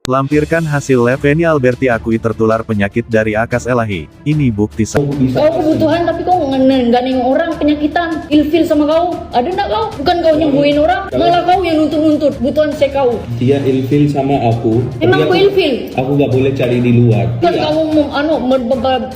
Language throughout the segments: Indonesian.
Lampirkan hasil lab. Feni Alberti akui tertular penyakit dari Akas Elahi. Ini bukti Kau kebutuhan tapi kau nggak nengok orang penyakitan, ilfil sama kau. Ada nggak kau? Bukan kau nyembuhin orang, malah kau yang nuntut-nuntut kebutuhan saya kau. Dia ilfil sama aku. Emang aku ilfil? Aku nggak boleh cari di luar. Kan kamu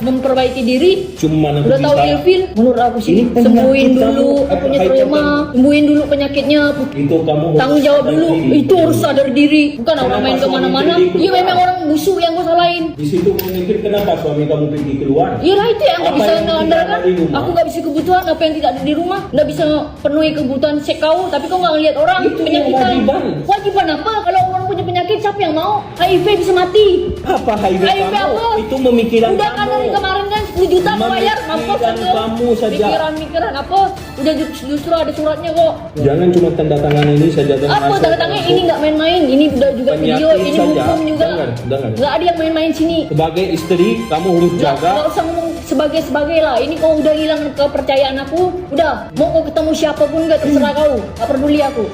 memperbaiki diri. Cuma aku udah tahu bisa. ilfil? Menurut aku sih sembuhin dulu, punya trauma, sembuhin dulu penyakitnya. Itu kamu Tanggung jawab dulu. Itu harus sadar diri. Bukan orang main kemana-mana. Iya memang orang busuk yang gue salahin. Di situ kamu mikir kenapa suami kamu pergi keluar? Iyalah itu yang nggak Apa bisa yang tidak mengandalkan. ada di rumah? Aku nggak bisa kebutuhan apa yang tidak ada di rumah. Nggak bisa penuhi kebutuhan sek kau. Tapi kau nggak ngeliat orang Itu penyakitan. kewajiban. Wajiban apa? Kalau orang punya penyakit siapa yang mau? HIV bisa mati. Apa HIV HIV kamu? apa? Itu memikiran Udah kan dari kemarin kan 10 juta mau bayar. Mampus Memikiran kamu saja. Pikiran apa? Udah justru ada suratnya kok. Jangan cuma tanda tangan ini saja dan Apa hasil tanda-tandanya untuk ini nggak main-main. Ini udah juga video. penyakit Ini saja. hukum juga. Jangan. Nggak ada yang main-main sini. Sebagai istri kamu harus Nggak jaga. usah ngomong sebagai lah. Ini kau udah hilang kepercayaan aku. Udah, mau kau ketemu siapapun nggak terserah kau. Nggak peduli aku.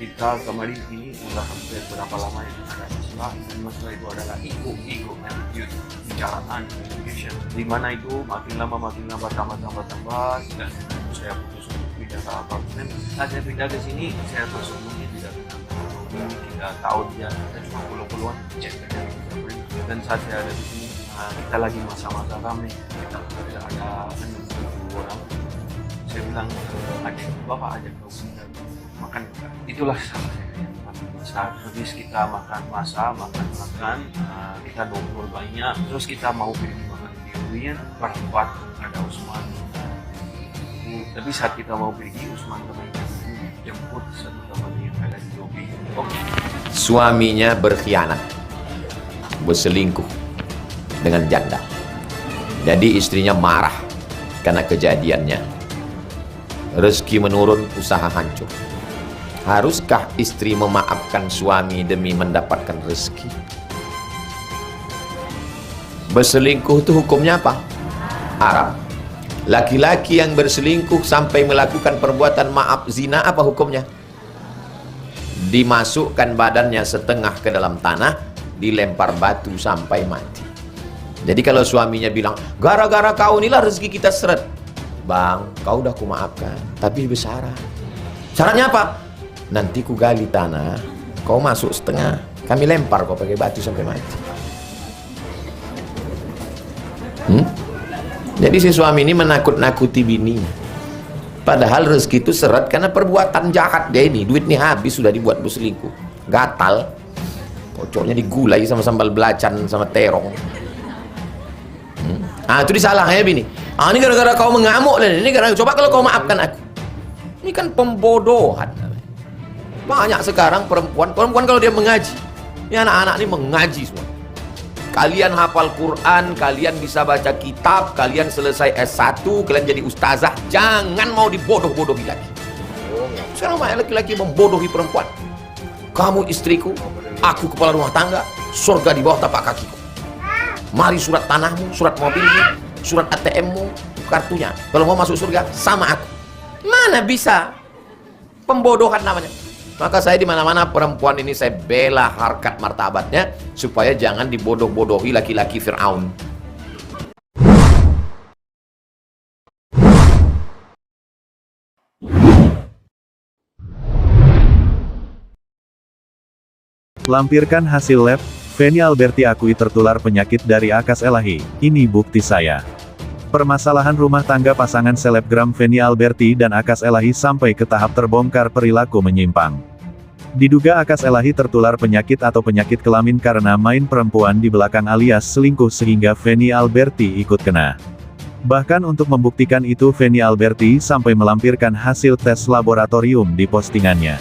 Kita kembali ini sudah hampir berapa lama ya ada masalah itu adalah ego attitude bicaraan communication, di mana itu makin lama tambah dan saya putus untuk pindah ke apartemen. Saat saya pindah ke sini saya masuk mungkin tidak tahu dia, kita cuma puluh-puluhan cek dan saat saya ada di sini kita lagi masa-masa ramai, kita tidak ada 60 orang. Saya bilang adik bapak ajak kau sini makan. Itulah salah saya. Habis kita makan kita ngobrol banyak, terus kita mau pergi makan di Uyen, tempat ada Usman. Tapi saat kita mau pergi, Usman teman jemput satu teman yang ada di lobi. Suaminya berkhianat, berselingkuh dengan janda. Jadi istrinya marah karena kejadiannya. Rezeki menurun, usaha hancur. Haruskah istri memaafkan suami demi mendapatkan rezeki? Berselingkuh itu hukumnya apa? Haram. Laki-laki yang berselingkuh sampai melakukan perbuatan maaf zina, apa hukumnya? Dimasukkan badannya setengah ke dalam tanah, dilempar batu sampai mati. Jadi kalau suaminya bilang, gara-gara kau inilah rezeki kita seret. Bang, kau udah kumaafkan, tapi besaran. Syaratnya apa? Nanti ku gali tanah, kau masuk setengah, kami lempar kau pakai batu sampai mati. Jadi si suami ini menakut-nakuti bini. Padahal rezeki itu seret karena perbuatan jahat dia ini. Duit ini habis sudah dibuat berselingkuh. Gatal, pocoknya digulai sama sambal belacan sama terong. Itu disalahnya bini. Ini gara-gara kau mengamuk, ini gara-gara coba kalau kau maafkan aku. Ini kan pembodohan. Banyak sekarang perempuan kalau dia mengaji, ini anak-anak ini mengaji semua. Kalian hafal Quran, kalian bisa baca kitab, kalian selesai S1, kalian jadi ustazah, jangan mau dibodoh-bodohi lagi. Sekarang banyak laki-laki membodohi perempuan. Kamu istriku, aku kepala rumah tangga, surga di bawah tapak kakiku. Mari surat tanahmu, surat mobilmu, surat ATM-mu, kartunya. Kalau mau masuk surga, sama aku. Mana bisa? Pembodohan namanya. Maka saya di mana-mana perempuan ini saya bela harkat martabatnya supaya jangan dibodoh-bodohi laki-laki Fir'aun. Lampirkan hasil lab. Feni Alberti akui tertular penyakit dari Akas Elahi. Ini bukti saya. Permasalahan rumah tangga pasangan selebgram Feni Alberti dan Akas Elahi sampai ke tahap terbongkar perilaku menyimpang. Diduga Akas Elahi tertular penyakit atau penyakit kelamin karena main perempuan di belakang alias selingkuh sehingga Feni Alberti ikut kena. Bahkan untuk membuktikan itu Feni Alberti sampai melampirkan hasil tes laboratorium di postingannya.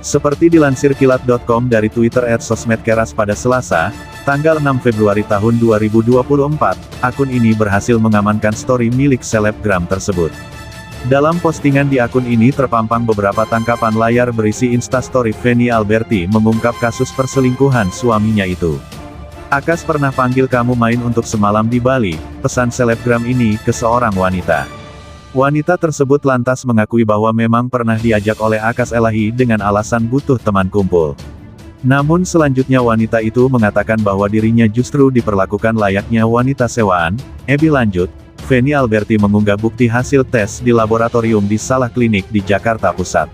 Seperti dilansir kilat.com dari Twitter @sosmedkeras pada Selasa, tanggal 6 Februari tahun 2024, akun ini berhasil mengamankan story milik selebgram tersebut. Dalam postingan di akun ini terpampang beberapa tangkapan layar berisi instastory Feni Alberti mengungkap kasus perselingkuhan suaminya itu. Akas pernah panggil kamu main untuk semalam di Bali, pesan selebgram ini ke seorang wanita. Wanita tersebut lantas mengakui bahwa memang pernah diajak oleh Akas Elahi dengan alasan butuh teman kumpul. Namun selanjutnya wanita itu mengatakan bahwa dirinya justru diperlakukan layaknya wanita sewaan. Lebih lanjut, Feni Alberti mengunggah bukti hasil tes di laboratorium di salah klinik di Jakarta Pusat.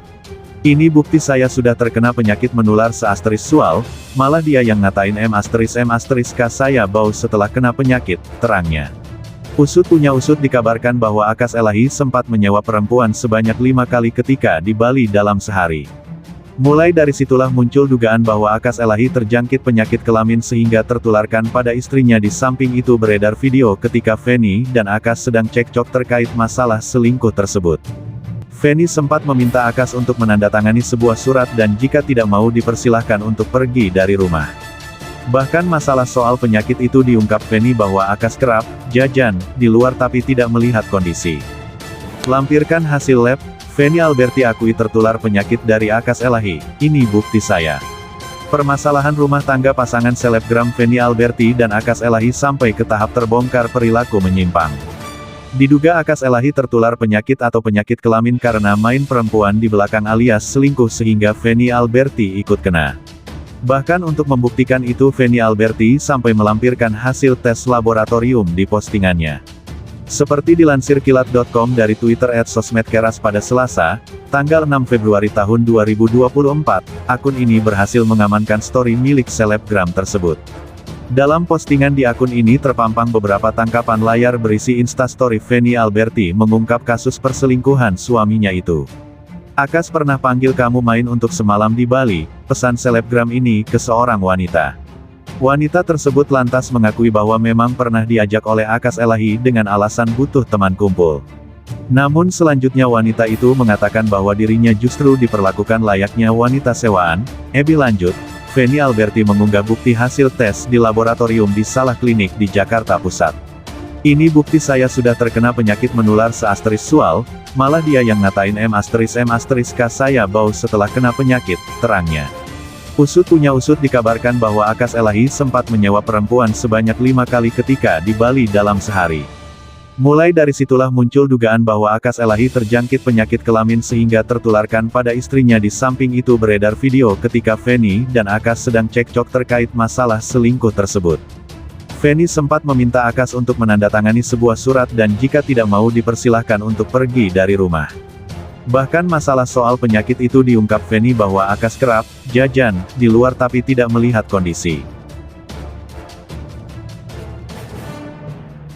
Ini bukti saya sudah terkena penyakit menular seasteriswal, malah dia yang ngatain M*K saya bau setelah kena penyakit, terangnya. Usut punya usut dikabarkan bahwa Akas Elahi sempat menyewa perempuan sebanyak 5 kali ketika di Bali dalam sehari. Mulai dari situlah muncul dugaan bahwa Akas Elahi terjangkit penyakit kelamin sehingga tertularkan pada istrinya. Di samping itu beredar video ketika Feni dan Akas sedang cekcok terkait masalah selingkuh tersebut. Feni sempat meminta Akas untuk menandatangani sebuah surat dan jika tidak mau dipersilahkan untuk pergi dari rumah. Bahkan masalah soal penyakit itu diungkap Feni bahwa Akas kerap jajan di luar tapi tidak melihat kondisi. Lampirkan hasil lab, Feni Alberti akui tertular penyakit dari Akas Elahi, ini bukti saya. Permasalahan rumah tangga pasangan selebgram Feni Alberti dan Akas Elahi sampai ke tahap terbongkar perilaku menyimpang. Diduga Akas Elahi tertular penyakit atau penyakit kelamin karena main perempuan di belakang alias selingkuh sehingga Feni Alberti ikut kena. Bahkan untuk membuktikan itu Feni Alberti sampai melampirkan hasil tes laboratorium di postingannya. Seperti dilansir kilat.com dari Twitter @sosmedkeras pada Selasa, tanggal 6 Februari tahun 2024, akun ini berhasil mengamankan story milik selebgram tersebut. Dalam postingan di akun ini terpampang beberapa tangkapan layar berisi instastory Feni Alberti mengungkap kasus perselingkuhan suaminya itu. Akas pernah panggil kamu main untuk semalam di Bali, pesan selebgram ini ke seorang wanita. Wanita tersebut lantas mengakui bahwa memang pernah diajak oleh Akas Elahi dengan alasan butuh teman kumpul. Namun selanjutnya wanita itu mengatakan bahwa dirinya justru diperlakukan layaknya wanita sewaan. Lebih lanjut, Feni Alberti mengunggah bukti hasil tes di laboratorium di salah klinik di Jakarta Pusat. Ini bukti saya sudah terkena penyakit menular seasteriswal, malah dia yang ngatain M*K saya bau setelah kena penyakit, terangnya. Usut punya usut dikabarkan bahwa Akas Elahi sempat menyewa perempuan sebanyak 5 kali ketika di Bali dalam sehari. Mulai dari situlah muncul dugaan bahwa Akas Elahi terjangkit penyakit kelamin sehingga tertularkan pada istrinya. Di samping itu beredar video ketika Feni dan Akas sedang cekcok terkait masalah selingkuh tersebut. Feni sempat meminta Akas untuk menandatangani sebuah surat dan jika tidak mau dipersilahkan untuk pergi dari rumah. Bahkan masalah soal penyakit itu diungkap Feni bahwa Akas kerap jajan di luar tapi tidak melihat kondisi.